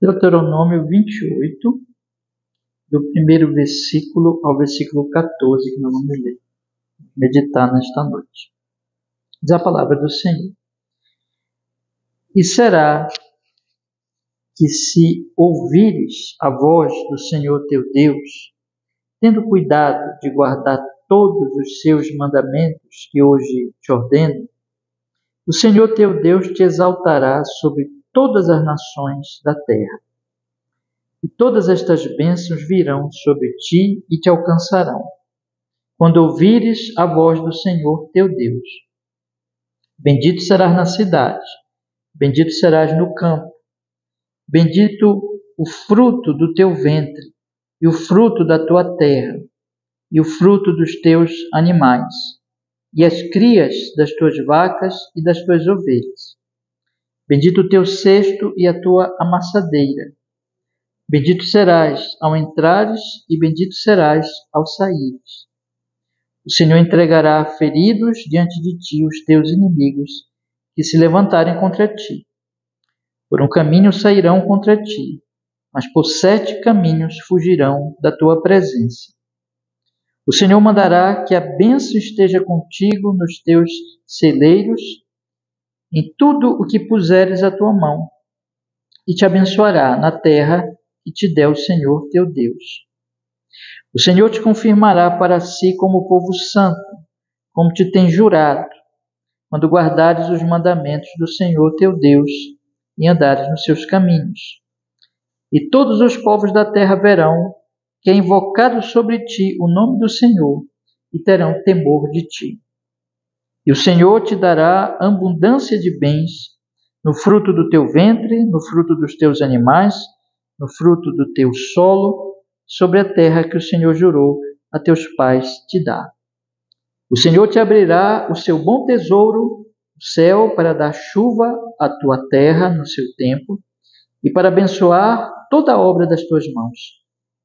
Deuteronômio 28, do primeiro versículo ao versículo 14, que nós vamos ler, meditar nesta noite. Diz a palavra do Senhor. E será que se ouvires a voz do Senhor teu Deus, tendo cuidado de guardar todos os seus mandamentos que hoje te ordeno, o Senhor teu Deus te exaltará sobre todas as nações da terra. E todas estas bênçãos virão sobre ti e te alcançarão, quando ouvires a voz do Senhor teu Deus. Bendito serás na cidade, bendito serás no campo, bendito o fruto do teu ventre, e o fruto da tua terra, e o fruto dos teus animais, e as crias das tuas vacas e das tuas ovelhas. Bendito o teu cesto e a tua amassadeira. Bendito serás ao entrares e bendito serás ao saíres. O Senhor entregará feridos diante de ti os teus inimigos que se levantarem contra ti. Por um caminho sairão contra ti, mas por 7 caminhos fugirão da tua presença. O Senhor mandará que a bênção esteja contigo nos teus celeiros, em tudo o que puseres a tua mão, e te abençoará na terra que te der o Senhor teu Deus. O Senhor te confirmará para si como povo santo, como te tem jurado, quando guardares os mandamentos do Senhor teu Deus e andares nos seus caminhos. E todos os povos da terra verão que é invocado sobre ti o nome do Senhor e terão temor de ti. E o Senhor te dará abundância de bens no fruto do teu ventre, no fruto dos teus animais, no fruto do teu solo, sobre a terra que o Senhor jurou a teus pais te dar. O Senhor te abrirá o seu bom tesouro, o céu, para dar chuva à tua terra no seu tempo, e para abençoar toda a obra das tuas mãos.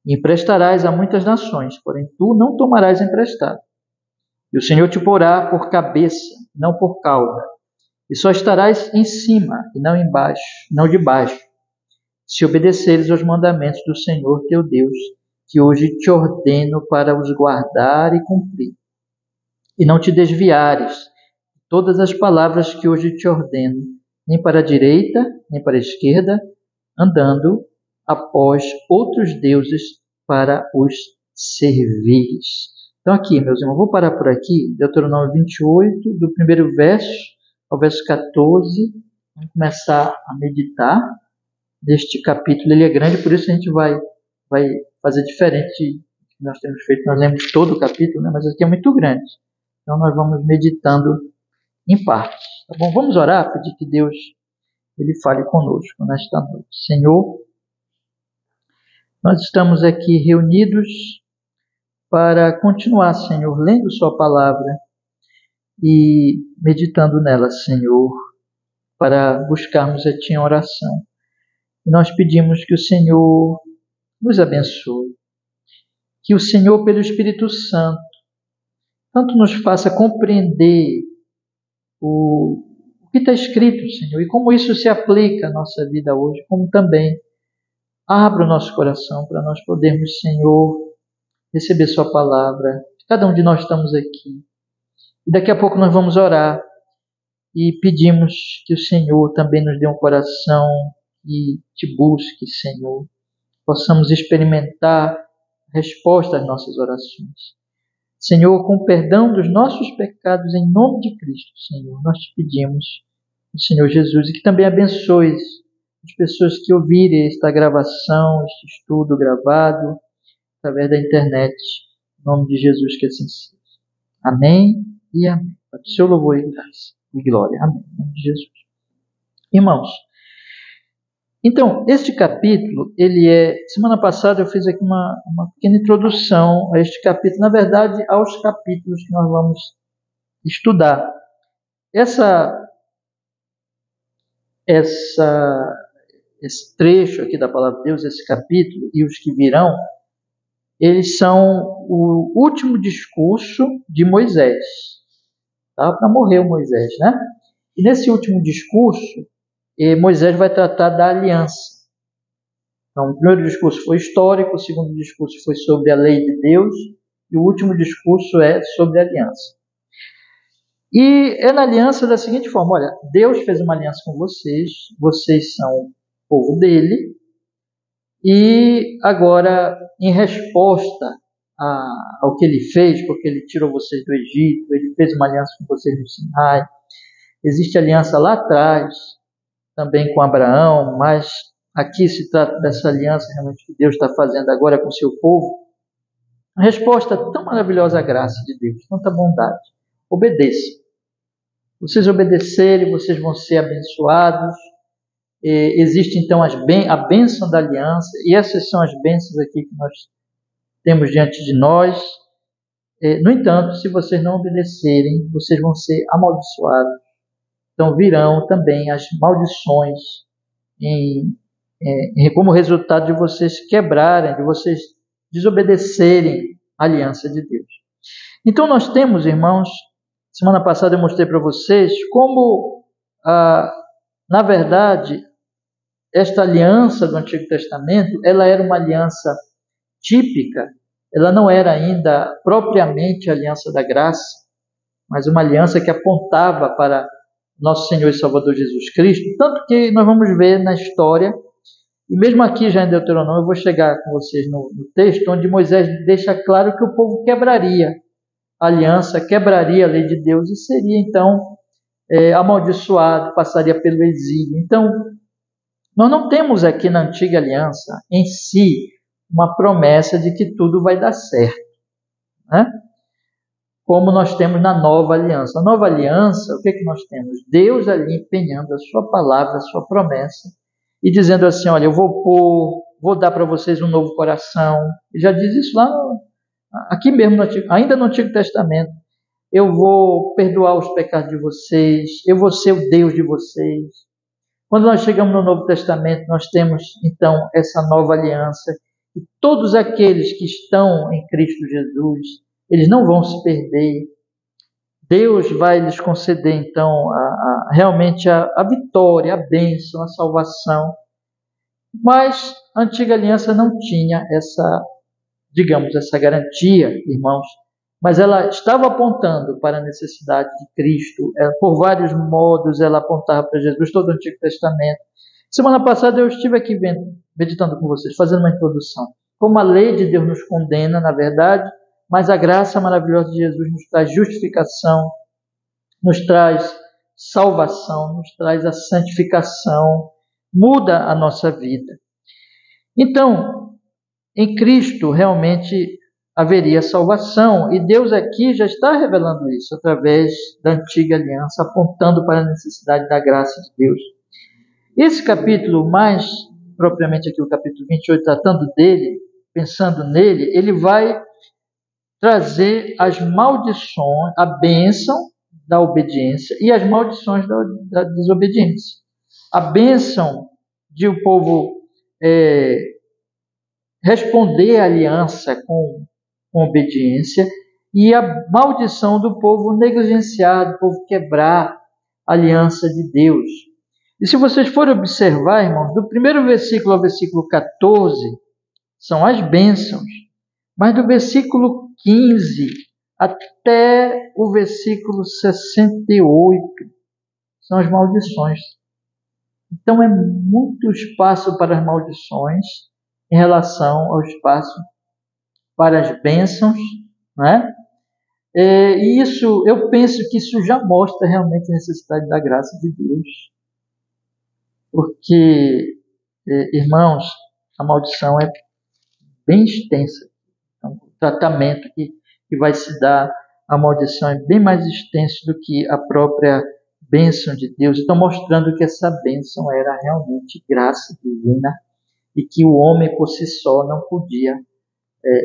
E emprestarás a muitas nações, porém tu não tomarás emprestado. E o Senhor te porá por cabeça, não por cauda, e só estarás em cima e não embaixo, não debaixo, se obedeceres aos mandamentos do Senhor teu Deus, que hoje te ordeno para os guardar e cumprir. E não te desviares de todas as palavras que hoje te ordeno, nem para a direita, nem para a esquerda, andando após outros deuses para os servires. Então aqui, meus irmãos, vou parar por aqui, Deuteronômio 28, do primeiro verso ao verso 14, vamos começar a meditar deste capítulo. Ele é grande, por isso a gente vai fazer diferente do que nós temos feito. Nós lemos todo o capítulo, né? Mas aqui é muito grande. Então nós vamos meditando em partes. Tá bom? Vamos orar, pedir que Deus ele fale conosco nesta noite. Senhor, nós estamos aqui reunidos para continuar, Senhor, lendo sua palavra e meditando nela, Senhor, para buscarmos a Ti em oração. E nós pedimos que o Senhor nos abençoe, que o Senhor, pelo Espírito Santo, tanto nos faça compreender o que está escrito, Senhor, e como isso se aplica à nossa vida hoje, como também abra o nosso coração para nós podermos, Senhor, receber sua palavra. Cada um de nós estamos aqui. E daqui a pouco nós vamos orar e pedimos que o Senhor também nos dê um coração e te busque, Senhor. Possamos experimentar a resposta às nossas orações. Senhor, com perdão dos nossos pecados, em nome de Cristo, Senhor, nós te pedimos, o Senhor Jesus, e que também abençoe as pessoas que ouvirem esta gravação, este estudo gravado, através da internet, em nome de Jesus, que assim seja. Amém e amém. Para o seu louvor e graça e glória. Amém. Em nome de Jesus. Irmãos, então, este capítulo, semana passada eu fiz aqui uma pequena introdução a este capítulo, na verdade, aos capítulos que nós vamos estudar. Esse trecho aqui da Palavra de Deus, esse capítulo e os que virão, eles são o último discurso de Moisés. Estava para morrer o Moisés, né? E nesse último discurso, Moisés vai tratar da aliança. Então, o primeiro discurso foi histórico, o segundo discurso foi sobre a lei de Deus, e o último discurso é sobre a aliança. E é na aliança da seguinte forma: olha, Deus fez uma aliança com vocês, vocês são o povo dele, e agora, em resposta ao que ele fez, porque ele tirou vocês do Egito, ele fez uma aliança com vocês no Sinai, existe aliança lá atrás, também com Abraão, mas aqui se trata dessa aliança realmente que Deus está fazendo agora com o seu povo. A resposta tão maravilhosa à graça de Deus, tanta bondade. Obedeça. Vocês obedecerem, vocês vão ser abençoados. Existe então a bênção da aliança, e essas são as bênçãos aqui que nós temos diante de nós. No entanto, se vocês não obedecerem, vocês vão ser amaldiçoados. Então virão também as maldições como resultado de vocês quebrarem, de vocês desobedecerem a aliança de Deus. Então nós temos, irmãos, semana passada eu mostrei para vocês como, na verdade, esta aliança do Antigo Testamento, ela era uma aliança típica, ela não era ainda propriamente a aliança da graça, mas uma aliança que apontava para nosso Senhor e Salvador Jesus Cristo, tanto que nós vamos ver na história, e mesmo aqui já em Deuteronômio, eu vou chegar com vocês no texto, onde Moisés deixa claro que o povo quebraria a aliança, quebraria a lei de Deus e seria então amaldiçoado, passaria pelo exílio. Então, nós não temos aqui na antiga aliança em si uma promessa de que tudo vai dar certo, né? Como nós temos na nova aliança. Na nova aliança, o que nós temos? Deus ali empenhando a sua palavra, a sua promessa, e dizendo assim: olha, eu vou dar para vocês um novo coração. Ele já diz isso lá, aqui mesmo, ainda no Antigo Testamento. Eu vou perdoar os pecados de vocês, eu vou ser o Deus de vocês. Quando nós chegamos no Novo Testamento, nós temos então essa nova aliança, e todos aqueles que estão em Cristo Jesus, eles não vão se perder. Deus vai lhes conceder então realmente a vitória, a bênção, a salvação. Mas a antiga aliança não tinha essa garantia, irmãos, mas ela estava apontando para a necessidade de Cristo. Por vários modos ela apontava para Jesus, todo o Antigo Testamento. Semana passada eu estive aqui meditando com vocês, fazendo uma introdução. Como a lei de Deus nos condena, na verdade, mas a graça maravilhosa de Jesus nos traz justificação, nos traz salvação, nos traz a santificação, muda a nossa vida. Então, em Cristo realmente haveria salvação, e Deus aqui já está revelando isso através da antiga aliança, apontando para a necessidade da graça de Deus. Esse capítulo, mais propriamente aqui o capítulo 28, tratando dele, pensando nele, ele vai trazer as maldições, a bênção da obediência e as maldições da desobediência. A bênção de o povo responder à aliança com obediência, e a maldição do povo negligenciar, do povo quebrar a aliança de Deus. E se vocês forem observar, irmãos, do primeiro versículo ao versículo 14, são as bênçãos, mas do versículo 15 até o versículo 68 são as maldições. Então é muito espaço para as maldições em relação ao espaço para as bênçãos, né? E isso, eu penso que isso já mostra realmente a necessidade da graça de Deus. Porque, irmãos, a maldição é bem extensa. Então, o tratamento que vai se dar à maldição é bem mais extenso do que a própria bênção de Deus. Então, mostrando que essa bênção era realmente graça divina e que o homem por si só não podia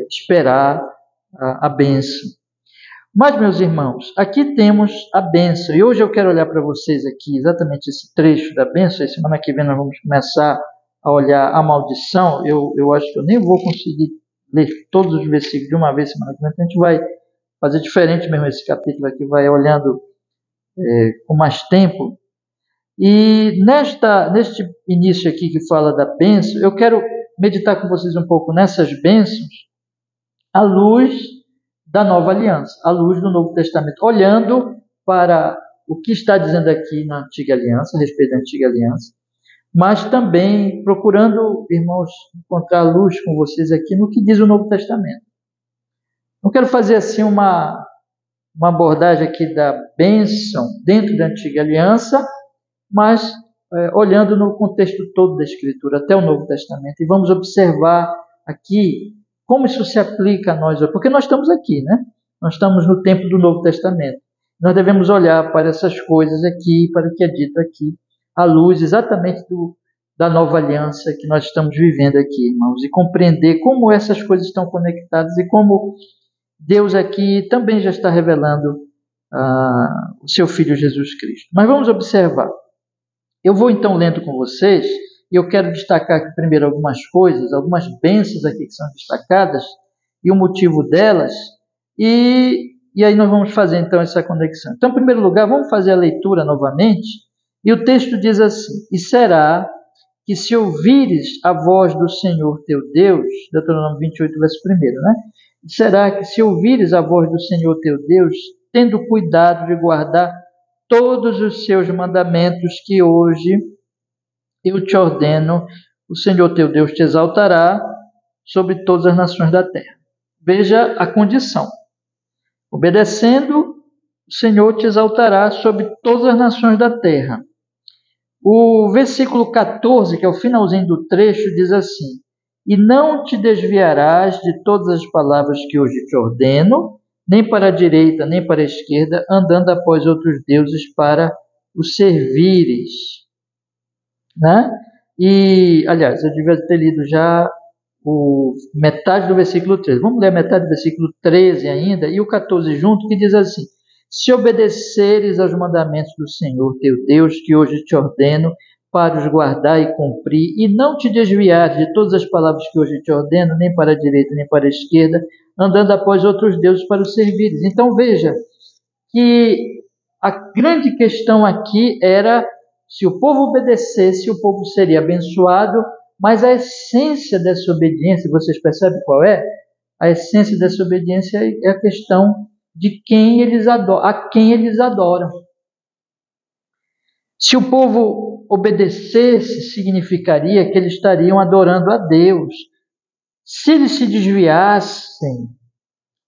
esperar a bênção. Mas, meus irmãos, aqui temos a bênção, e hoje eu quero olhar para vocês aqui exatamente esse trecho da bênção, e semana que vem nós vamos começar a olhar a maldição. Eu acho que eu nem vou conseguir ler todos os versículos de uma vez semana que vem, então a gente vai fazer diferente mesmo esse capítulo aqui, vai olhando com mais tempo. E neste início aqui que fala da bênção, eu quero meditar com vocês um pouco nessas bênçãos à luz da nova aliança, à luz do Novo Testamento, olhando para o que está dizendo aqui na Antiga Aliança, a respeito da Antiga Aliança, mas também procurando, irmãos, encontrar luz com vocês aqui no que diz o Novo Testamento. Não quero fazer assim uma abordagem aqui da bênção dentro da Antiga Aliança, mas olhando no contexto todo da Escritura, até o Novo Testamento, e vamos observar aqui como isso se aplica a nós, porque nós estamos aqui, né? Nós estamos no tempo do Novo Testamento. Nós devemos olhar para essas coisas aqui, para o que é dito aqui, à luz exatamente da nova aliança que nós estamos vivendo aqui, irmãos, e compreender como essas coisas estão conectadas e como Deus aqui também já está revelando o seu Filho Jesus Cristo. Mas vamos observar. Eu vou então lendo com vocês, e eu quero destacar aqui primeiro algumas coisas, algumas bênçãos aqui que são destacadas, e o motivo delas, e aí nós vamos fazer então essa conexão. Então, em primeiro lugar, vamos fazer a leitura novamente, e o texto diz assim: e será que se ouvires a voz do Senhor teu Deus, Deuteronômio 28, verso 1, né? Será que se ouvires a voz do Senhor teu Deus, tendo cuidado de guardar todos os seus mandamentos que hoje eu te ordeno, o Senhor teu Deus te exaltará sobre todas as nações da terra. Veja a condição. Obedecendo, o Senhor te exaltará sobre todas as nações da terra. O versículo 14, que é o finalzinho do trecho, diz assim: e não te desviarás de todas as palavras que hoje te ordeno, nem para a direita, nem para a esquerda, andando após outros deuses para os servires. Né? E, aliás, eu devia ter lido já metade do versículo 13. Vamos ler a metade do versículo 13 ainda, e o 14 junto, que diz assim: se obedeceres aos mandamentos do Senhor teu Deus, que hoje te ordeno, para os guardar e cumprir, e não te desviares de todas as palavras que hoje te ordeno, nem para a direita, nem para a esquerda, andando após outros deuses para os servires. Então veja que a grande questão aqui era: se o povo obedecesse, o povo seria abençoado, mas a essência dessa obediência, vocês percebem qual é? A essência dessa obediência é a questão de quem eles adoram, a quem eles adoram. Se o povo obedecesse, significaria que eles estariam adorando a Deus. Se eles se desviassem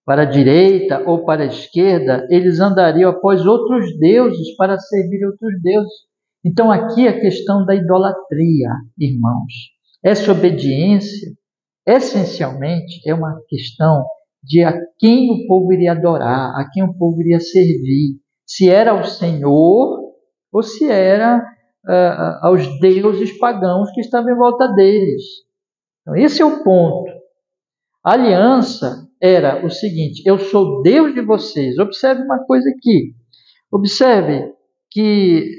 para a direita ou para a esquerda, eles andariam após outros deuses para servir outros deuses. Então aqui a questão da idolatria, irmãos. Essa obediência, essencialmente, é uma questão de a quem o povo iria adorar, a quem o povo iria servir. Se era ao Senhor ou se era aos deuses pagãos que estavam em volta deles. Então, esse é o ponto. A aliança era o seguinte: eu sou Deus de vocês. Observe uma coisa aqui. Observe que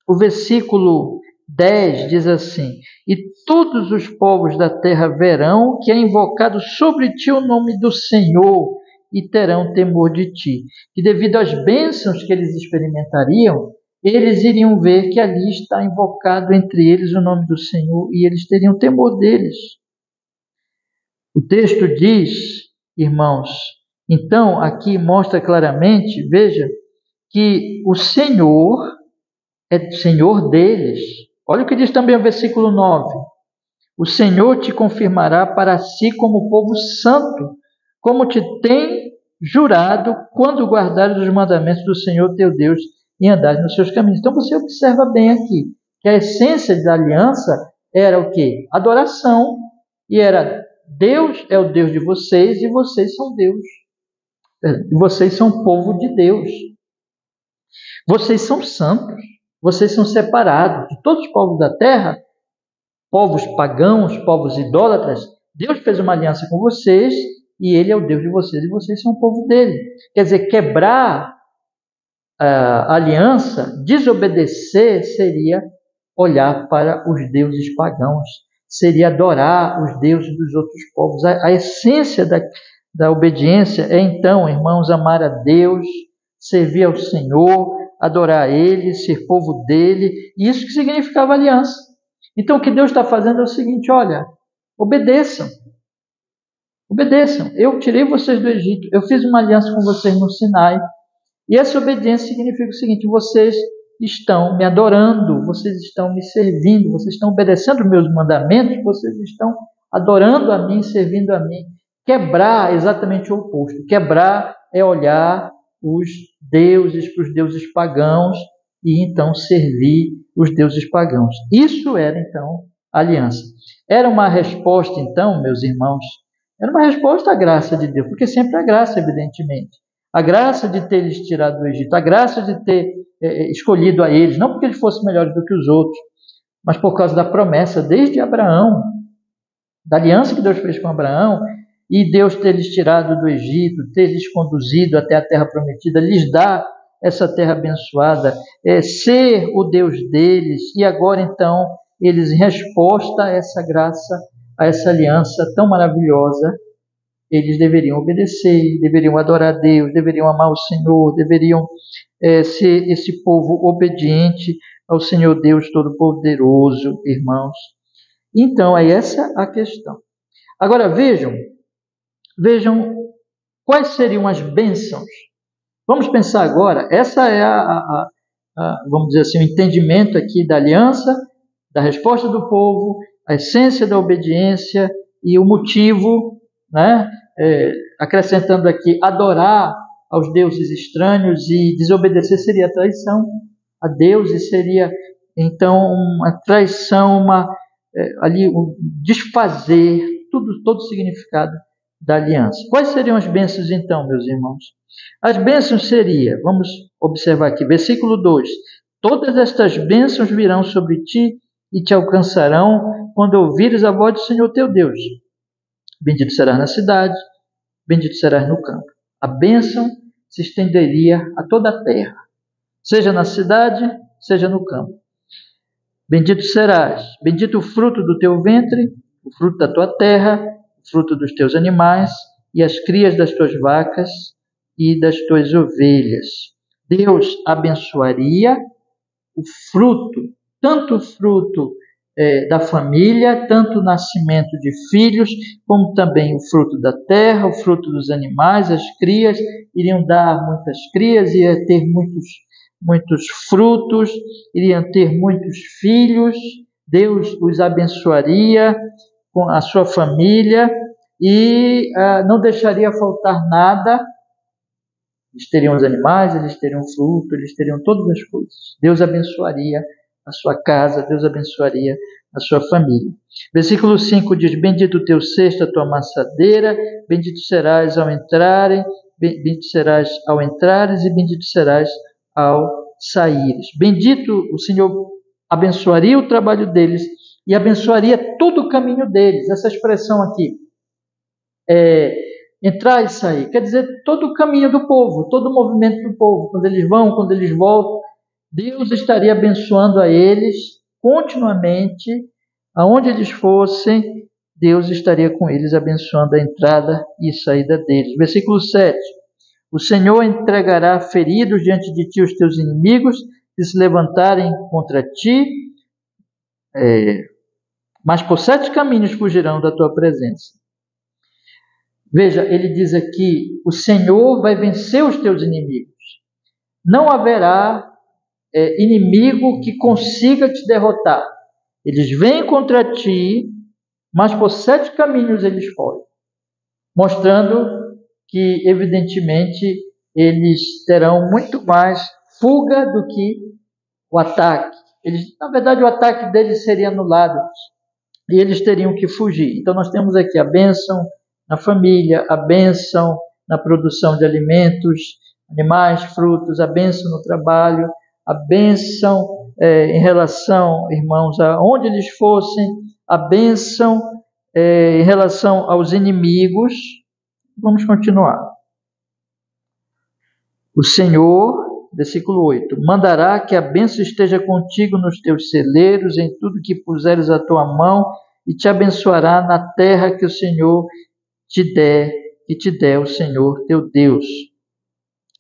o versículo 10 diz assim: e todos os povos da terra verão que é invocado sobre ti o nome do Senhor e terão temor de ti. E devido às bênçãos que eles experimentariam, eles iriam ver que ali está invocado entre eles o nome do Senhor e eles teriam temor deles. O texto diz, irmãos, então aqui mostra claramente, veja, que o Senhor é Senhor deles. Olha o que diz também o versículo 9. O Senhor te confirmará para si como povo santo, como te tem jurado quando guardares os mandamentos do Senhor teu Deus e andares nos seus caminhos. Então você observa bem aqui que a essência da aliança era o quê? Adoração. E era: Deus é o Deus de vocês e vocês são Deus. E vocês são povo de Deus. Vocês são santos. Vocês são separados de todos os povos da terra, povos pagãos, povos idólatras. Deus fez uma aliança com vocês e Ele é o Deus de vocês e vocês são o povo dele. Quer dizer, quebrar a aliança, desobedecer, seria olhar para os deuses pagãos, seria adorar os deuses dos outros povos. A essência da obediência é, então, irmãos, amar a Deus, servir ao Senhor, adorar Ele, ser povo dele. Isso que significava aliança. Então o que Deus está fazendo é o seguinte, olha, obedeçam. Obedeçam. Eu tirei vocês do Egito, eu fiz uma aliança com vocês no Sinai, e essa obediência significa o seguinte, vocês estão me adorando, vocês estão me servindo, vocês estão obedecendo meus mandamentos, vocês estão adorando a mim, servindo a mim. Quebrar é exatamente o oposto. Quebrar é olhar os deuses para os deuses pagãos e então servir os deuses pagãos. Isso era então a aliança. Era uma resposta então, meus irmãos, era uma resposta à graça de Deus, porque sempre a graça, evidentemente. A graça de ter eles tirado do Egito, a graça de ter escolhido a eles, não porque eles fossem melhores do que os outros, mas por causa da promessa desde Abraão, da aliança que Deus fez com Abraão, e Deus ter lhes tirado do Egito, ter lhes conduzido até a terra prometida, lhes dar essa terra abençoada, ser o Deus deles, e agora então, eles em resposta a essa graça, a essa aliança tão maravilhosa, eles deveriam obedecer, deveriam adorar a Deus, deveriam amar o Senhor, deveriam ser esse povo obediente ao Senhor Deus Todo-Poderoso, irmãos. Então, é essa a questão. Agora, vejam quais seriam as bênçãos. Vamos pensar agora, essa é vamos dizer assim, o entendimento aqui da aliança, da resposta do povo, a essência da obediência e o motivo, né? Acrescentando aqui, adorar aos deuses estranhos e desobedecer seria traição a Deus e seria então uma traição, ali um desfazer todo o significado da aliança. Quais seriam as bênçãos então, meus irmãos? As bênçãos seria, vamos observar aqui, versículo 2: todas estas bênçãos virão sobre ti e te alcançarão quando ouvires a voz do Senhor teu Deus. Bendito serás na cidade, bendito serás no campo. A bênção se estenderia a toda a terra, seja na cidade, seja no campo. Bendito serás, bendito o fruto do teu ventre, o fruto da tua terra, o fruto dos teus animais e as crias das tuas vacas e das tuas ovelhas. Deus abençoaria o fruto, tanto o fruto da família, tanto o nascimento de filhos, como também o fruto da terra, o fruto dos animais, as crias, iriam dar muitas crias, ia ter muitos frutos, iriam ter muitos filhos, Deus os abençoaria com a sua família e não deixaria faltar nada. Eles teriam os animais, eles teriam fruto, eles teriam todas as coisas. Deus abençoaria a sua casa, Deus abençoaria a sua família. Versículo 5 diz, bendito o teu cesto, a tua amassadeira, bendito serás ao entrares e bendito serás ao saíres. Bendito, o Senhor abençoaria o trabalho deles e abençoaria todo o caminho deles. Essa expressão aqui, entrar e sair, quer dizer todo o caminho do povo, todo o movimento do povo, quando eles vão, quando eles voltam, Deus estaria abençoando a eles continuamente, aonde eles fossem, Deus estaria com eles, abençoando a entrada e saída deles. Versículo 7, o Senhor entregará feridos diante de ti os teus inimigos, que se levantarem contra ti, mas por 7 caminhos fugirão da tua presença. Veja, ele diz aqui, o Senhor vai vencer os teus inimigos. Não haverá inimigo que consiga te derrotar. Eles vêm contra ti, mas por 7 caminhos eles fogem. Mostrando que, evidentemente, eles terão muito mais fuga do que o ataque. Na verdade, o ataque deles seria anulado e eles teriam que fugir. Então, nós temos aqui a bênção na família, a bênção na produção de alimentos, animais, frutos, a bênção no trabalho, a bênção em relação, irmãos, aonde eles fossem, a bênção em relação aos inimigos. Vamos continuar. O Senhor, versículo 8, mandará que a bênção esteja contigo nos teus celeiros, em tudo que puseres a tua mão, e te abençoará na terra que o Senhor te der o Senhor teu Deus.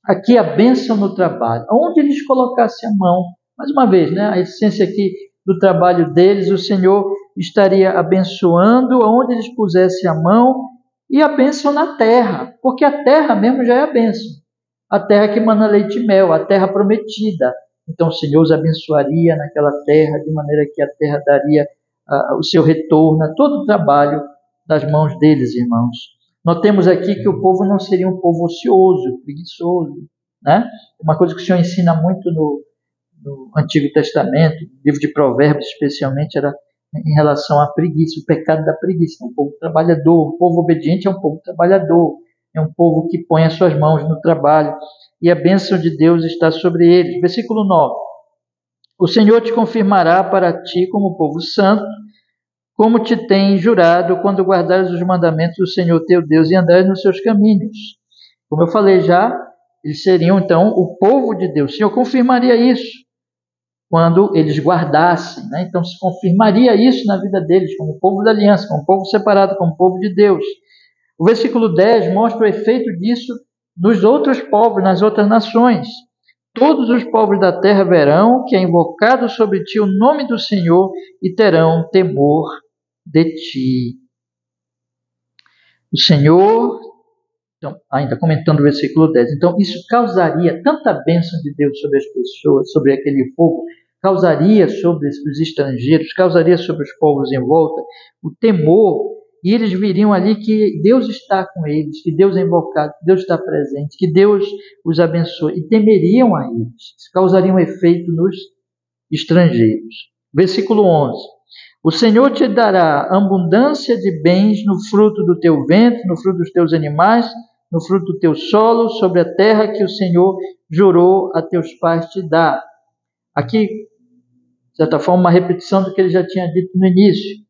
Aqui a bênção no trabalho, onde eles colocassem a mão, mais uma vez, né, a essência aqui do trabalho deles, o Senhor estaria abençoando aonde eles pusessem a mão, e a bênção na terra, porque a terra mesmo já é a bênção. A terra que mana leite e mel, a terra prometida. Então o Senhor os abençoaria naquela terra, de maneira que a terra daria o seu retorno a todo o trabalho das mãos deles, irmãos. Notemos aqui que o povo não seria um povo ocioso, preguiçoso, né? Uma coisa que o Senhor ensina muito no Antigo Testamento, no livro de Provérbios especialmente, era em relação à preguiça, o pecado da preguiça. Um povo trabalhador, um povo obediente é um povo trabalhador, é um povo que põe as suas mãos no trabalho, e a bênção de Deus está sobre eles. Versículo 9. O Senhor te confirmará para ti como povo santo, como te tem jurado, quando guardares os mandamentos do Senhor teu Deus e andares nos seus caminhos. Como eu falei já, eles seriam então o povo de Deus. O Senhor confirmaria isso quando eles guardassem, né? Então se confirmaria isso na vida deles, como povo da aliança, como povo separado, como povo de Deus. O versículo 10 mostra o efeito disso nos outros povos, nas outras nações. Todos os povos da terra verão que é invocado sobre ti o nome do Senhor e terão temor de ti. O Senhor, então, ainda comentando o versículo 10, então isso causaria tanta bênção de Deus sobre as pessoas, sobre aquele povo, causaria sobre os estrangeiros, causaria sobre os povos em volta o temor, e eles viriam ali que Deus está com eles, que Deus é invocado, que Deus está presente, que Deus os abençoe, e temeriam a eles. Isso causaria um efeito nos estrangeiros. Versículo 11. O Senhor te dará abundância de bens no fruto do teu ventre, no fruto dos teus animais, no fruto do teu solo, sobre a terra que o Senhor jurou a teus pais te dar. Aqui, de certa forma, uma repetição do que ele já tinha dito no início.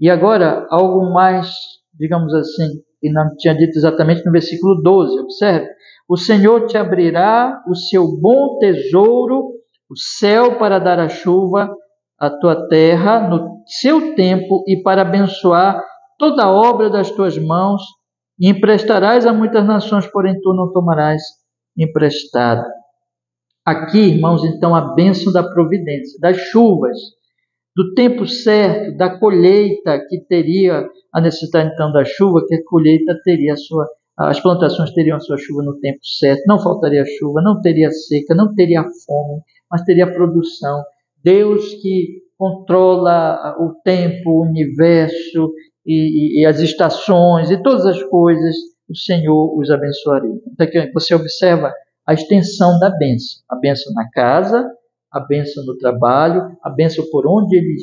E agora, algo mais, digamos assim, que não tinha dito exatamente no versículo 12. Observe. O Senhor te abrirá o seu bom tesouro, o céu, para dar a chuva à tua terra no seu tempo e para abençoar toda a obra das tuas mãos, e emprestarás a muitas nações, porém tu não tomarás emprestado. Aqui, irmãos, então, a bênção da providência, das chuvas, do tempo certo, da colheita que teria a necessidade então da chuva, que a colheita teria as plantações teriam a sua chuva no tempo certo, não faltaria chuva, não teria seca, não teria fome, mas teria produção. Deus que controla o tempo, o universo e as estações e todas as coisas, o Senhor os abençoaria. Então aqui você observa a extensão da bênção. A bênção na casa, a bênção no trabalho, a bênção por onde eles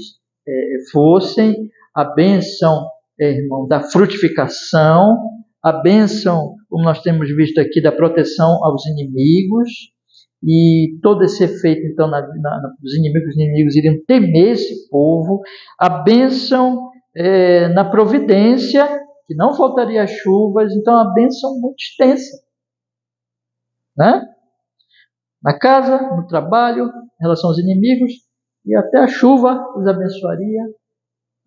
fossem, a bênção, irmão, da frutificação, a bênção, como nós temos visto aqui, da proteção aos inimigos, e todo esse efeito, então, dos inimigos, os inimigos iriam temer esse povo, a bênção na providência, que não faltaria chuvas, então a bênção muito extensa, né? Na casa, no trabalho, em relação aos inimigos, e até a chuva os abençoaria.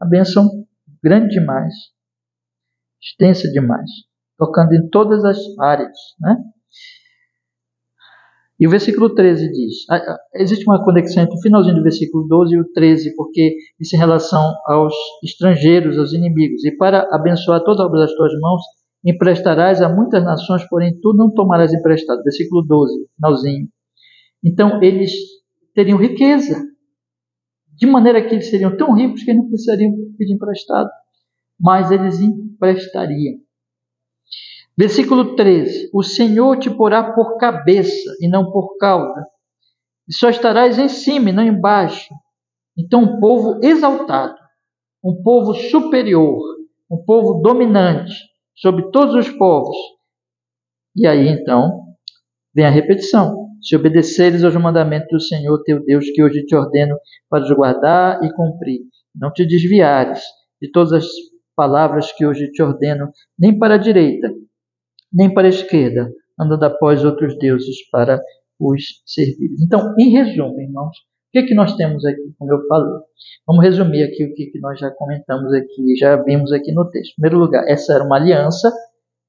A bênção grande demais, extensa demais, tocando em todas as áreas, né? E o versículo 13 diz, existe uma conexão entre o finalzinho do versículo 12 e o 13, porque isso em relação aos estrangeiros, aos inimigos. E para abençoar toda a obra das tuas mãos, emprestarás a muitas nações, porém tu não tomarás emprestado. Versículo 12, finalzinho. Então, eles teriam riqueza, de maneira que eles seriam tão ricos que não precisariam pedir emprestado, mas eles emprestariam. Versículo 13, o Senhor te porá por cabeça e não por cauda, e só estarás em cima e não embaixo. Então, um povo exaltado, um povo superior, um povo dominante sobre todos os povos. E aí, então, vem a repetição. Se obedeceres aos mandamentos do Senhor teu Deus, que hoje te ordeno para os guardar e cumprir, não te desviares de todas as palavras que hoje te ordeno, nem para a direita, nem para a esquerda, andando após outros deuses para os servir. Então, em resumo, irmãos, o que nós temos aqui, como eu falei? Vamos resumir aqui o que nós já comentamos aqui, já vimos aqui no texto. Em primeiro lugar, essa era uma aliança,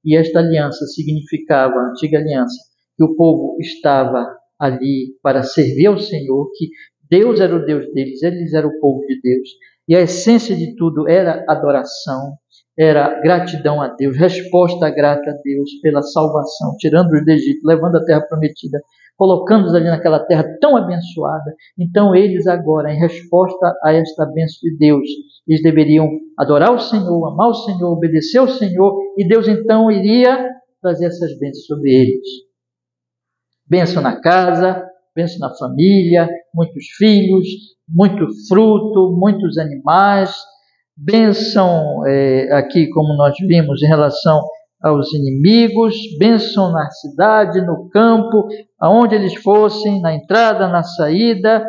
e esta aliança significava, a antiga aliança, que o povo estava ali para servir ao Senhor, que Deus era o Deus deles, eles eram o povo de Deus. E a essência de tudo era adoração, era gratidão a Deus, resposta grata a Deus pela salvação, tirando-os do Egito, levando a terra prometida, colocando-os ali naquela terra tão abençoada. Então eles agora, em resposta a esta bênção de Deus, eles deveriam adorar o Senhor, amar o Senhor, obedecer ao Senhor, e Deus então iria trazer essas bênçãos sobre eles. Bênção na casa, bênção na família, muitos filhos, muito fruto, muitos animais, bênção aqui, como nós vimos, em relação aos inimigos, bênção na cidade, no campo, aonde eles fossem, na entrada, na saída,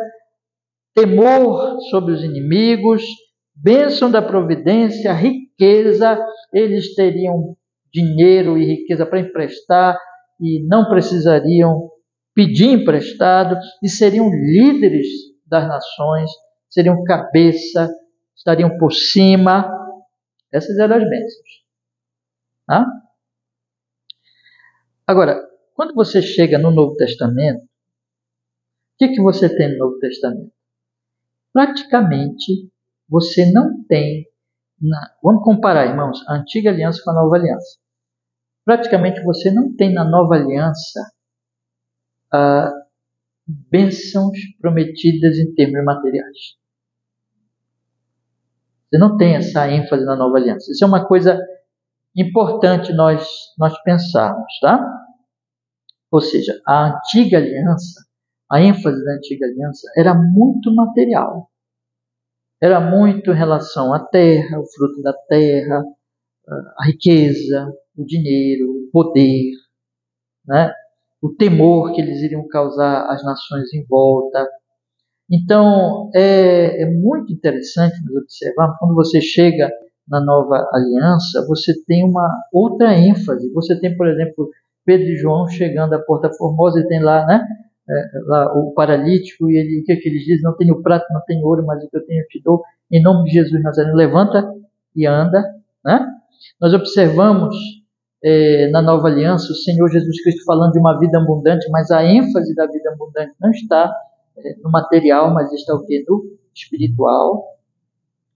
temor sobre os inimigos, bênção da providência, riqueza, eles teriam dinheiro e riqueza para emprestar e não precisariam pedir emprestado e seriam líderes das nações, seriam cabeça, estariam por cima. Essas eram as bênçãos. Tá? Agora, quando você chega no Novo Testamento, o que você tem no Novo Testamento? Praticamente, você não tem... Vamos comparar, irmãos, a Antiga Aliança com a Nova Aliança. Praticamente, você não tem na Nova Aliança bênçãos prometidas em termos materiais. Você não tem essa ênfase na Nova Aliança. Isso é uma coisa importante nós pensarmos, tá? Ou seja, a Antiga Aliança, a ênfase da Antiga Aliança era muito material. Era muito em relação à terra, o fruto da terra, a riqueza, o dinheiro, o poder, né? O temor que eles iriam causar às nações em volta. Então, é muito interessante nós observarmos, quando você chega na Nova Aliança, você tem uma outra ênfase. Você tem, por exemplo, Pedro e João chegando à Porta Formosa e tem lá, né, lá o paralítico, e o que eles dizem? Não tenho prata, não tenho ouro, mas o que eu tenho eu te dou. Em nome de Jesus Nazareno, levanta e anda. Né? Nós observamos na Nova Aliança o Senhor Jesus Cristo falando de uma vida abundante, mas a ênfase da vida abundante não está no material, mas está o quê? No espiritual.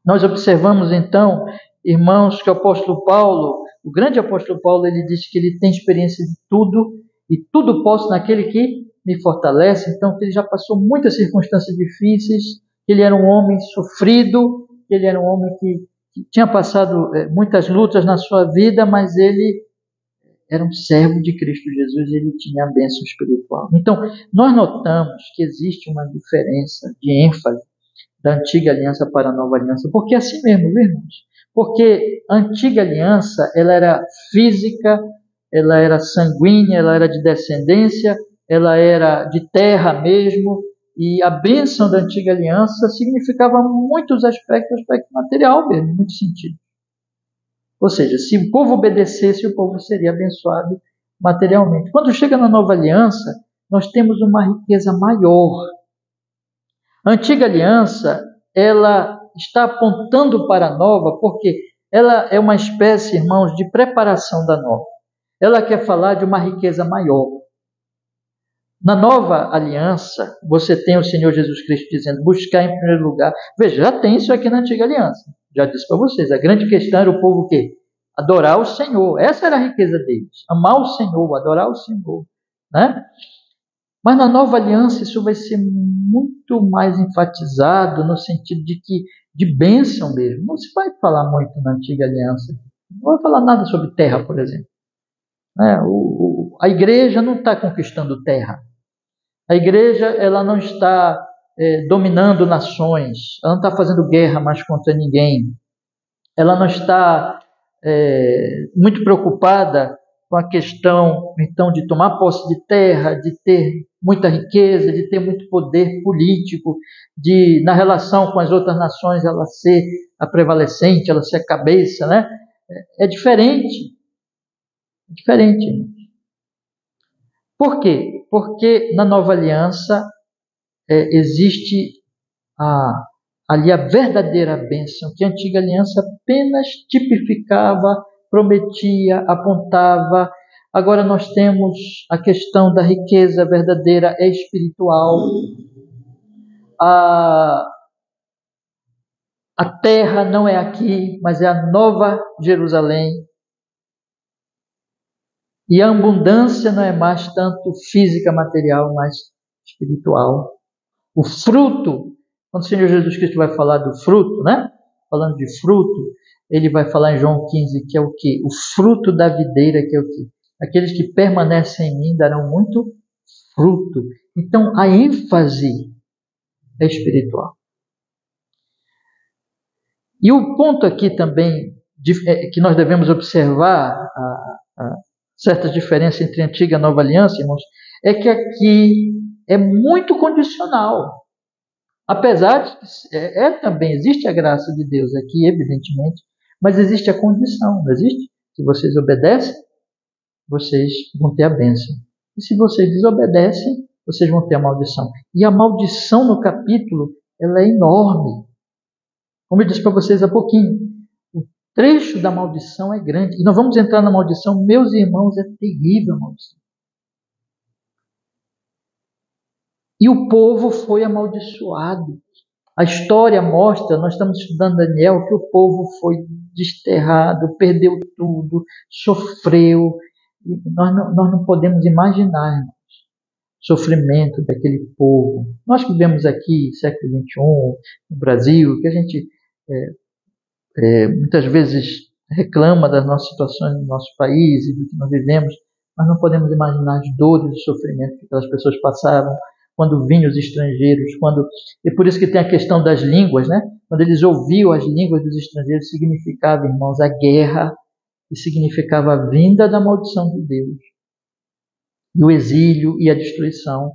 Nós observamos então, irmãos, que o apóstolo Paulo, o grande apóstolo Paulo, ele diz que ele tem experiência de tudo e tudo posso naquele que me fortalece. Então, que ele já passou muitas circunstâncias difíceis, que ele era um homem sofrido, que ele era um homem que tinha passado muitas lutas na sua vida, mas ele era um servo de Cristo Jesus e ele tinha a bênção espiritual. Então, nós notamos que existe uma diferença de ênfase da Antiga Aliança para a Nova Aliança, porque é assim mesmo, viu, irmãos? Porque a Antiga Aliança, ela era física, ela era sanguínea, ela era de descendência, ela era de terra mesmo, e a bênção da Antiga Aliança significava muitos aspectos, aspecto material mesmo, em muitos sentidos. Ou seja, se o povo obedecesse, o povo seria abençoado materialmente. Quando chega na Nova Aliança, nós temos uma riqueza maior. A Antiga Aliança, ela está apontando para a Nova, porque ela é uma espécie, irmãos, de preparação da Nova. Ela quer falar de uma riqueza maior. Na Nova Aliança, você tem o Senhor Jesus Cristo dizendo, buscar em primeiro lugar. Veja, já tem isso aqui na Antiga Aliança. Já disse para vocês, a grande questão era o povo o quê? Adorar o Senhor. Essa era a riqueza deles. Amar o Senhor, adorar o Senhor. Né? Mas na Nova Aliança isso vai ser muito mais enfatizado no sentido de bênção mesmo. Não se vai falar muito na Antiga Aliança. Não vai falar nada sobre terra, por exemplo. A igreja não está conquistando terra. A igreja ela não está dominando nações. Ela não está fazendo guerra mais contra ninguém. Ela não está muito preocupada com a questão, então, de tomar posse de terra, de ter muita riqueza, de ter muito poder político, de, na relação com as outras nações, ela ser a prevalecente, ela ser a cabeça, né? É diferente. É diferente. Por quê? Porque na Nova Aliança existe ali a verdadeira bênção, que a Antiga Aliança apenas tipificava, prometia, apontava. Agora nós temos a questão da riqueza verdadeira espiritual. a terra não é aqui, mas é a nova Jerusalém. E a abundância não é mais tanto física, material, mas espiritual. O fruto, quando o Senhor Jesus Cristo vai falar do fruto, né? Falando de fruto, ele vai falar em João 15, que é o quê? O fruto da videira, que é o quê? Aqueles que permanecem em mim darão muito fruto. Então, a ênfase é espiritual. E o ponto aqui também que nós devemos observar certa diferença entre a antiga e a nova aliança, irmãos, é que aqui é muito condicional. Apesar de que também existe a graça de Deus aqui, evidentemente, mas existe a condição, não existe? Se vocês obedecem, vocês vão ter a bênção. E se vocês desobedecem, vocês vão ter a maldição. E a maldição no capítulo, ela é enorme. Como eu disse para vocês há pouquinho, o trecho da maldição é grande. E nós vamos entrar na maldição, meus irmãos, é terrível a maldição. E o povo foi amaldiçoado. A história mostra, nós estamos estudando Daniel, que o povo foi desterrado, perdeu tudo, sofreu. E nós não podemos imaginar, irmãos, o sofrimento daquele povo. Nós que vivemos aqui, século XXI, no Brasil, que a gente muitas vezes reclama das nossas situações no nosso país e do que nós vivemos, nós não podemos imaginar as dores e o sofrimento que aquelas pessoas passaram quando vinham os estrangeiros, e por isso que tem a questão das línguas, né? Quando eles ouviam as línguas dos estrangeiros, significava, irmãos, a guerra, e significava a vinda da maldição de Deus, e o exílio e a destruição.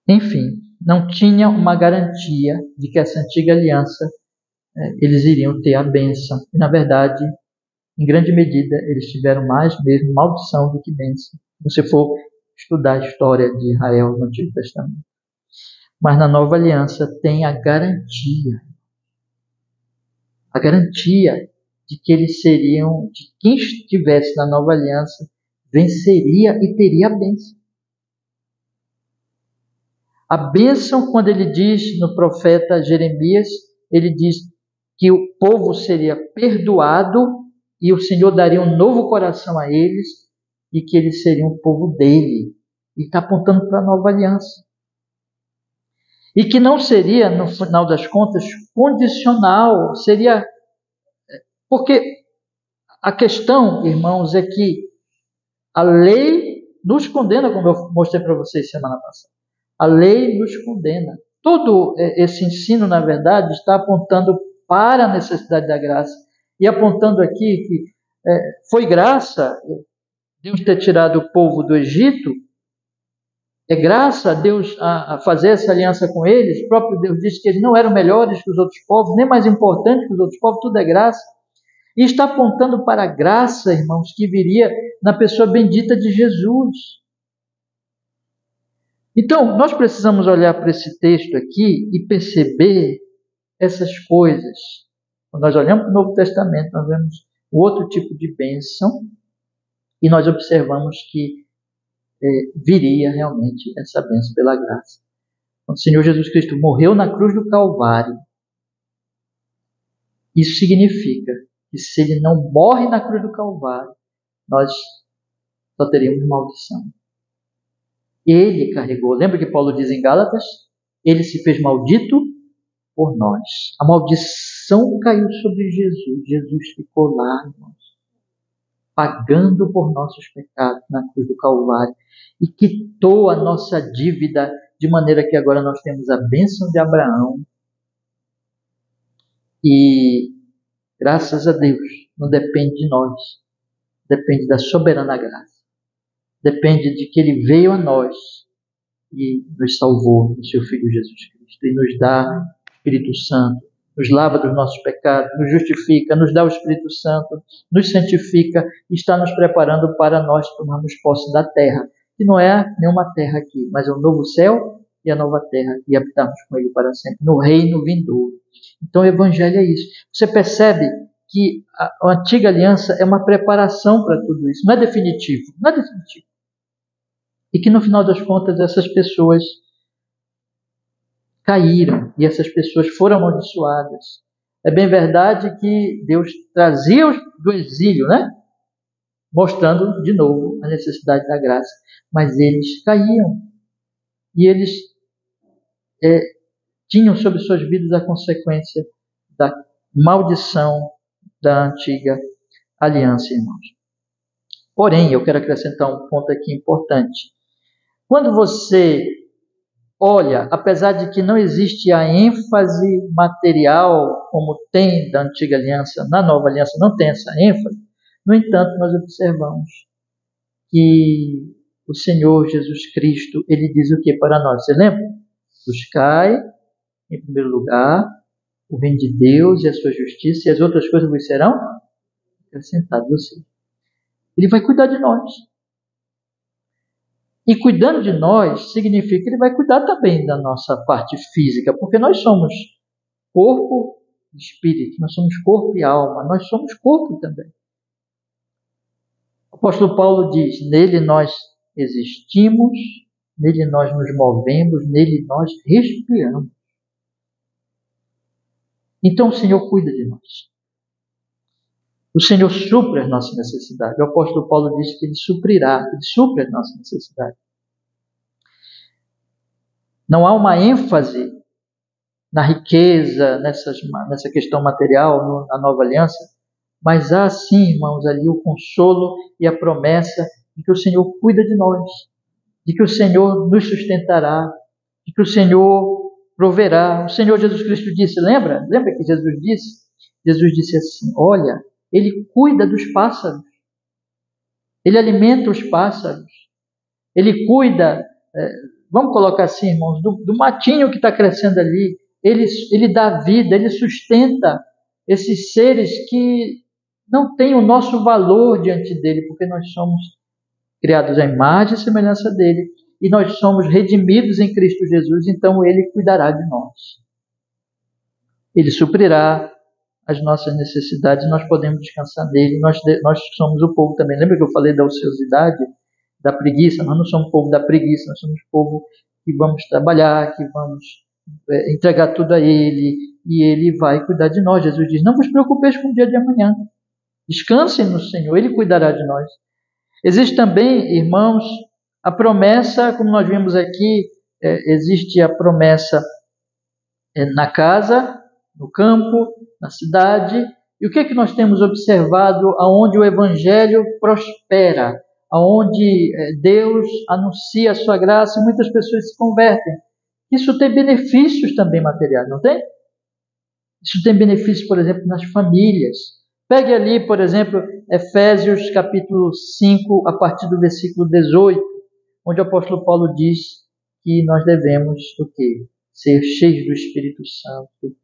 Enfim, não tinha uma garantia de que essa antiga aliança eles iriam ter a bênção. E, na verdade, em grande medida, eles tiveram mais mesmo maldição do que bênção. Se você for estudar a história de Israel no Antigo Testamento. Mas na Nova Aliança tem a garantia de que eles seriam, de quem estivesse na Nova Aliança, venceria e teria a bênção. A bênção, quando ele diz no profeta Jeremias, ele diz que o povo seria perdoado e o Senhor daria um novo coração a eles e que eles seriam o povo dele. E está apontando para a nova aliança. E que não seria, no final das contas, condicional. Seria... Porque a questão, irmãos, é que a lei nos condena, como eu mostrei para vocês semana passada. A lei nos condena. Todo esse ensino, na verdade, está apontando para a necessidade da graça. E apontando aqui que foi graça Deus ter tirado o povo do Egito, é graça a Deus a fazer essa aliança com eles. O próprio Deus disse que eles não eram melhores que os outros povos, nem mais importantes que os outros povos, tudo é graça. E está apontando para a graça, irmãos, que viria na pessoa bendita de Jesus. Então, nós precisamos olhar para esse texto aqui e perceber essas coisas. Quando nós olhamos para o Novo Testamento, nós vemos outro tipo de bênção e nós observamos que viria realmente essa bênção pela graça. Quando o Senhor Jesus Cristo morreu na cruz do Calvário, isso significa que se ele não morre na cruz do Calvário, nós só teríamos maldição. Ele carregou, lembra que Paulo diz em Gálatas? Ele se fez maldito por nós. A maldição caiu sobre Jesus. Jesus ficou lá, irmãos, pagando por nossos pecados na cruz do Calvário e quitou a nossa dívida, de maneira que agora nós temos a bênção de Abraão. E graças a Deus, não depende de nós, depende da soberana graça. Depende de que Ele veio a nós e nos salvou no Seu Filho Jesus Cristo. E nos dá o Espírito Santo, nos lava dos nossos pecados, nos justifica, nos dá o Espírito Santo, nos santifica e está nos preparando para nós tomarmos posse da terra, que não é nenhuma terra aqui, mas é o novo céu e a nova terra, e habitarmos com Ele para sempre, no reino vindouro. Então o Evangelho é isso. Você percebe que a antiga aliança é uma preparação para tudo isso, não é definitivo, não é definitivo. E que no final das contas essas pessoas caíram e essas pessoas foram amaldiçoadas. É bem verdade que Deus trazia-os do exílio, né? Mostrando de novo a necessidade da graça. Mas eles caíam e eles tinham sobre suas vidas a consequência da maldição da antiga aliança, irmãos. Porém, eu quero acrescentar um ponto aqui importante. Quando você olha, apesar de que não existe a ênfase material como tem da antiga aliança, na nova aliança não tem essa ênfase, no entanto, nós observamos que o Senhor Jesus Cristo, ele diz o que para nós? Você lembra? Buscai, em primeiro lugar, o reino de Deus e a sua justiça, e as outras coisas vos serão acrescentadas. Ou seja, ele vai cuidar de nós. E cuidando de nós, significa que ele vai cuidar também da nossa parte física, porque nós somos corpo e espírito, nós somos corpo e alma, nós somos corpo também. O apóstolo Paulo diz, nele nós existimos, nele nós nos movemos, nele nós respiramos. Então o Senhor cuida de nós. O Senhor supre as nossas necessidades. O apóstolo Paulo diz que ele suprirá, ele supre as nossas necessidades. Não há uma ênfase na riqueza, nessa questão material, na nova aliança, mas há sim, irmãos, ali o consolo e a promessa de que o Senhor cuida de nós, de que o Senhor nos sustentará, de que o Senhor proverá. O Senhor Jesus Cristo disse, lembra? Lembra que Jesus disse? Jesus disse assim, olha, Ele cuida dos pássaros, Ele alimenta os pássaros, Ele cuida, vamos colocar assim, irmãos, do matinho que está crescendo ali, Ele dá vida, Ele sustenta esses seres que não têm o nosso valor diante dEle, porque nós somos criados à imagem e semelhança dEle, e nós somos redimidos em Cristo Jesus, então Ele cuidará de nós. Ele suprirá as nossas necessidades, nós podemos descansar nele, nós somos o povo também. Lembra que eu falei da ociosidade, da preguiça? Nós não somos o povo da preguiça, nós somos o povo que vamos trabalhar, que vamos entregar tudo a Ele, e Ele vai cuidar de nós. Jesus diz, não vos preocupeis com o dia de amanhã, descansem no Senhor, Ele cuidará de nós. Existe também, irmãos, a promessa, como nós vimos aqui, existe a promessa na casa, no campo, na cidade. E o que é que nós temos observado aonde o Evangelho prospera, aonde Deus anuncia a sua graça e muitas pessoas se convertem? Isso tem benefícios também materiais, não tem? Isso tem benefícios, por exemplo, nas famílias. Pegue ali, por exemplo, Efésios capítulo 5, a partir do versículo 18, onde o apóstolo Paulo diz que nós devemos o quê? Ser cheios do Espírito Santo.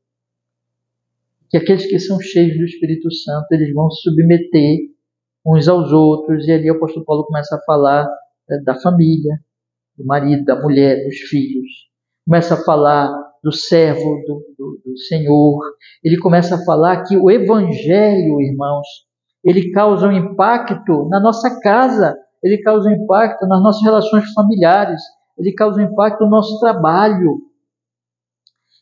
Que aqueles que são cheios do Espírito Santo, eles vão se submeter uns aos outros, e ali o apóstolo Paulo começa a falar da família, do marido, da mulher, dos filhos. Começa a falar do servo do Senhor. Ele começa a falar que o Evangelho, irmãos, ele causa um impacto na nossa casa, ele causa um impacto nas nossas relações familiares, ele causa um impacto no nosso trabalho.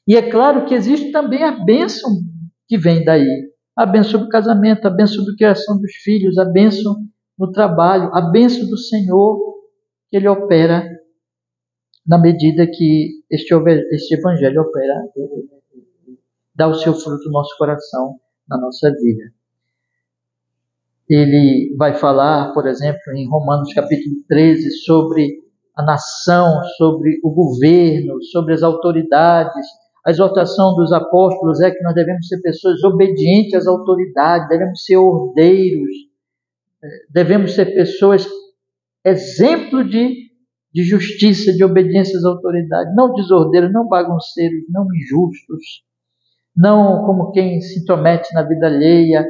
E é claro que existe também a bênção que vem daí. A bênção do casamento, a bênção da criação dos filhos, a bênção no trabalho, a bênção do Senhor, que Ele opera na medida que este Evangelho opera, dá o seu fruto no nosso coração, na nossa vida. Ele vai falar, por exemplo, em Romanos capítulo 13, sobre a nação, sobre o governo, sobre as autoridades. A exortação dos apóstolos é que nós devemos ser pessoas obedientes às autoridades, devemos ser ordeiros, devemos ser pessoas exemplo de justiça, de obediência às autoridades, não desordeiros, não bagunceiros, não injustos, não como quem se intromete na vida alheia,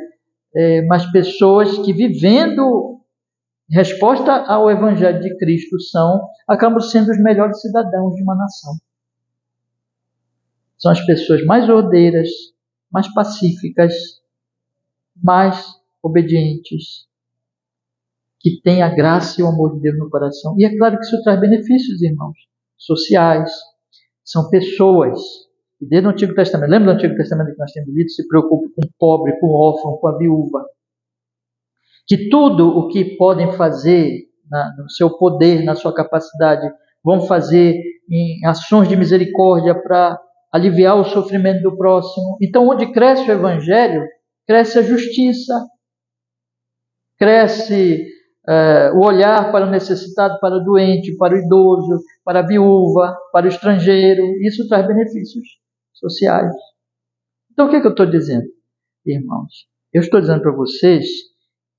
mas pessoas que, vivendo em resposta ao Evangelho de Cristo, acabam sendo os melhores cidadãos de uma nação. São as pessoas mais ordeiras, mais pacíficas, mais obedientes, que têm a graça e o amor de Deus no coração. E é claro que isso traz benefícios, irmãos, sociais. São pessoas. E desde o Antigo Testamento, lembra do Antigo Testamento que nós temos lido? Se preocupa com o pobre, com o órfão, com a viúva. Que tudo o que podem fazer no seu poder, na sua capacidade, vão fazer em ações de misericórdia para aliviar o sofrimento do próximo. Então, onde cresce o Evangelho, cresce a justiça, cresce o olhar para o necessitado, para o doente, para o idoso, para a viúva, para o estrangeiro. Isso traz benefícios sociais. Então, o que eu estou dizendo, irmãos? Eu estou dizendo para vocês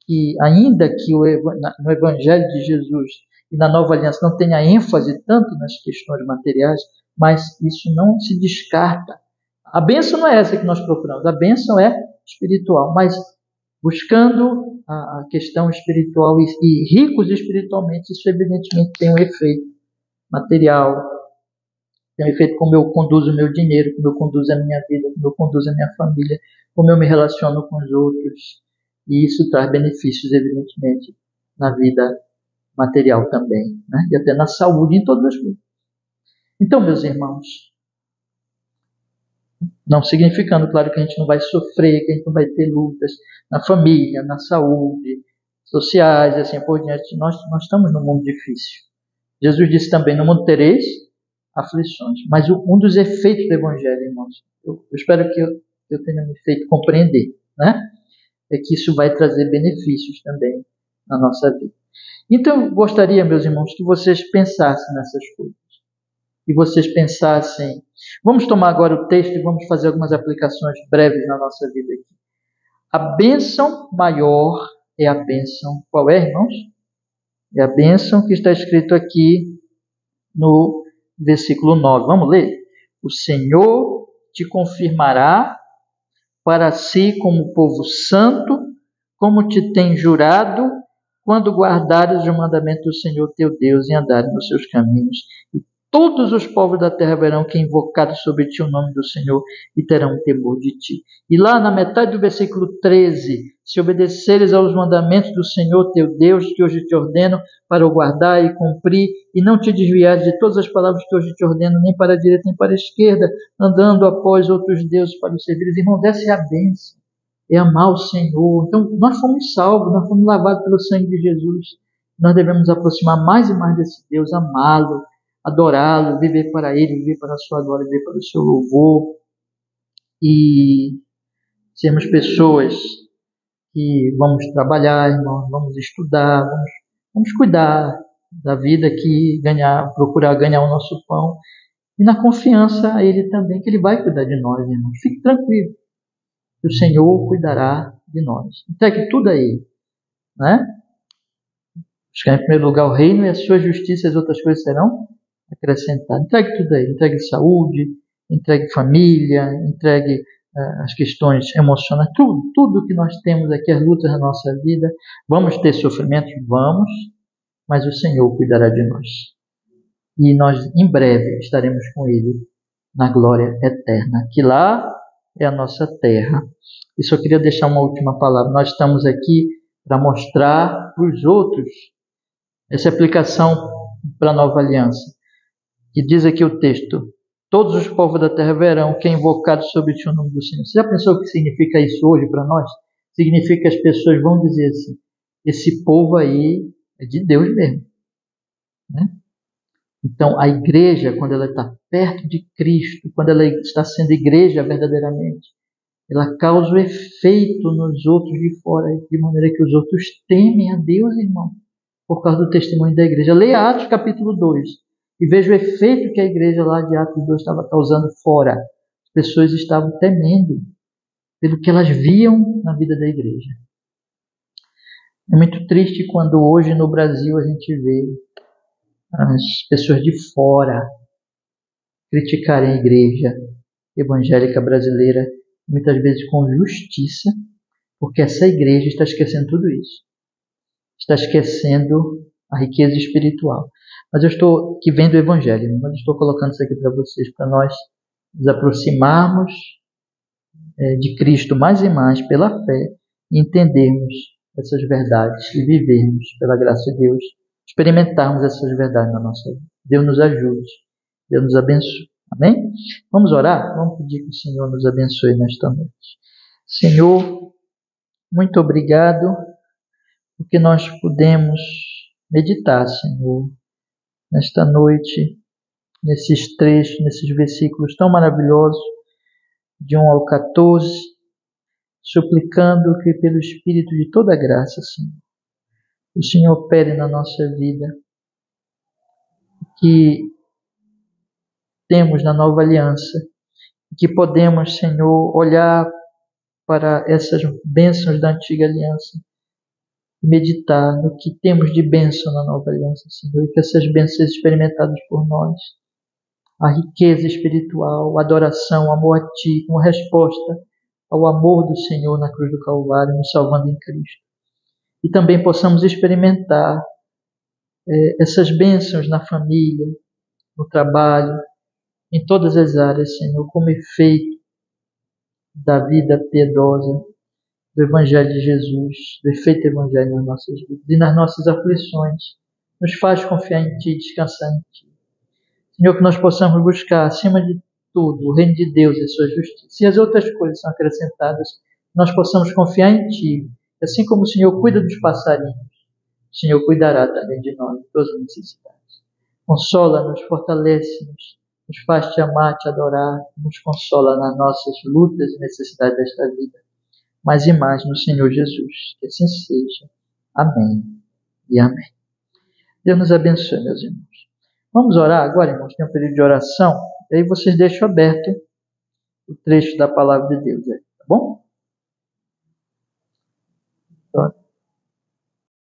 que, ainda que no Evangelho de Jesus e na Nova Aliança não tenha ênfase tanto nas questões materiais, mas isso não se descarta. A bênção não é essa que nós procuramos, a bênção é espiritual, mas buscando a questão espiritual e ricos espiritualmente, isso evidentemente tem um efeito material, tem um efeito como eu conduzo o meu dinheiro, como eu conduzo a minha vida, como eu conduzo a minha família, como eu me relaciono com os outros. E isso traz benefícios, evidentemente, na vida material também, né? E até na saúde, em todas as coisas. Então, meus irmãos, não significando, claro, que a gente não vai sofrer, que a gente não vai ter lutas na família, na saúde, sociais e assim por diante. Nós estamos num mundo difícil. Jesus disse também, no mundo tereis aflições. Mas um dos efeitos do Evangelho, irmãos, eu espero que eu tenha me feito compreender, né? É que isso vai trazer benefícios também na nossa vida. Então, eu gostaria, meus irmãos, que vocês pensassem nessas coisas. Que vocês pensassem... Vamos tomar agora o texto e vamos fazer algumas aplicações breves na nossa vida aqui. A bênção maior é a bênção... Qual é, irmãos? É a bênção que está escrito aqui no versículo 9. Vamos ler? O Senhor te confirmará para si como povo santo, como te tem jurado, quando guardares o mandamento do Senhor teu Deus e andares nos seus caminhos. E todos os povos da terra verão que invocado sobre ti o nome do Senhor e terão temor de ti. E lá na metade do versículo 13, se obedeceres aos mandamentos do Senhor teu Deus, que hoje te ordeno, para o guardar e cumprir, e não te desviares de todas as palavras que hoje te ordeno, nem para a direita nem para a esquerda, andando após outros deuses para os servir. Irmãos, essa é a bênção, é amar o Senhor. Então, nós fomos salvos, nós fomos lavados pelo sangue de Jesus. Nós devemos nos aproximar mais e mais desse Deus, amá-lo, adorá-lo, viver para Ele, viver para a sua glória, viver para o seu louvor. E sermos pessoas que vamos trabalhar, irmãos, vamos estudar, vamos cuidar da vida aqui, procurar ganhar o nosso pão. E na confiança a Ele também, que Ele vai cuidar de nós, irmãos. Fique tranquilo, que o Senhor cuidará de nós. Entregue tudo a Ele, né? Buscar em primeiro lugar o reino e a sua justiça, as outras coisas serão acrescentadas. Entregue tudo a Ele. Entregue saúde, entregue família, entregue as questões emocionais, tudo que nós temos aqui, as lutas da nossa vida. Vamos ter sofrimentos? Vamos, mas o Senhor cuidará de nós. E nós, em breve, estaremos com Ele na glória eterna, que lá é a nossa terra. E só queria deixar uma última palavra. Nós estamos aqui para mostrar para os outros essa aplicação para a nova aliança. E diz aqui o texto: todos os povos da terra verão que é invocado sobre ti o nome do Senhor. Você já pensou o que significa isso hoje para nós? Significa que as pessoas vão dizer assim: esse povo aí é de Deus mesmo, né? Então, a igreja, quando ela está perto de Cristo, quando ela está sendo igreja verdadeiramente, ela causa o efeito nos outros de fora, de maneira que os outros temem a Deus, irmão, por causa do testemunho da igreja. Leia Atos capítulo 2 e veja o efeito que a igreja lá de Atos 2 estava causando fora. As pessoas estavam temendo pelo que elas viam na vida da igreja. É muito triste quando hoje no Brasil a gente vê as pessoas de fora criticarem a igreja evangélica brasileira, muitas vezes com justiça, porque essa igreja está esquecendo tudo isso. Está esquecendo a riqueza espiritual. Mas eu estou aqui vendo o evangelho, mas eu estou colocando isso aqui para vocês, para nós nos aproximarmos de Cristo mais e mais pela fé e entendermos essas verdades e vivermos pela graça de Deus, experimentarmos essas verdades na nossa vida. Deus nos ajude, Deus nos abençoe. Amém? Vamos orar? Vamos pedir que o Senhor nos abençoe nesta noite. Senhor, muito obrigado porque nós podemos meditar, Senhor, nesta noite, nesses trechos, nesses versículos tão maravilhosos, de 1 ao 14, suplicando que pelo Espírito de toda graça, Senhor, o Senhor opere na nossa vida, que temos na nova aliança, que podemos, Senhor, olhar para essas bênçãos da antiga aliança, meditar no que temos de bênção na nova aliança, Senhor, e que essas bênçãos sejam experimentadas por nós. A riqueza espiritual, a adoração, o amor a Ti, como resposta ao amor do Senhor na cruz do Calvário, nos salvando em Cristo. E também possamos experimentar essas bênçãos na família, no trabalho, em todas as áreas, Senhor, como efeito da vida piedosa, do Evangelho de Jesus, do efeito do Evangelho nas nossas vidas e nas nossas aflições. Nos faz confiar em Ti, descansar em Ti. Senhor, que nós possamos buscar, acima de tudo, o reino de Deus e a sua justiça. E as outras coisas são acrescentadas, nós possamos confiar em Ti. Assim como o Senhor cuida dos passarinhos, o Senhor cuidará também de nós, de todas as necessidades. Consola-nos, fortalece-nos, nos faz Te amar, Te adorar, nos consola nas nossas lutas e necessidades desta vida. Mas e mais no Senhor Jesus. Que assim seja. Amém e amém. Deus nos abençoe, meus irmãos. Vamos orar agora, irmãos. Tem um período de oração. E aí vocês deixam aberto o trecho da palavra de Deus. Tá bom? Então,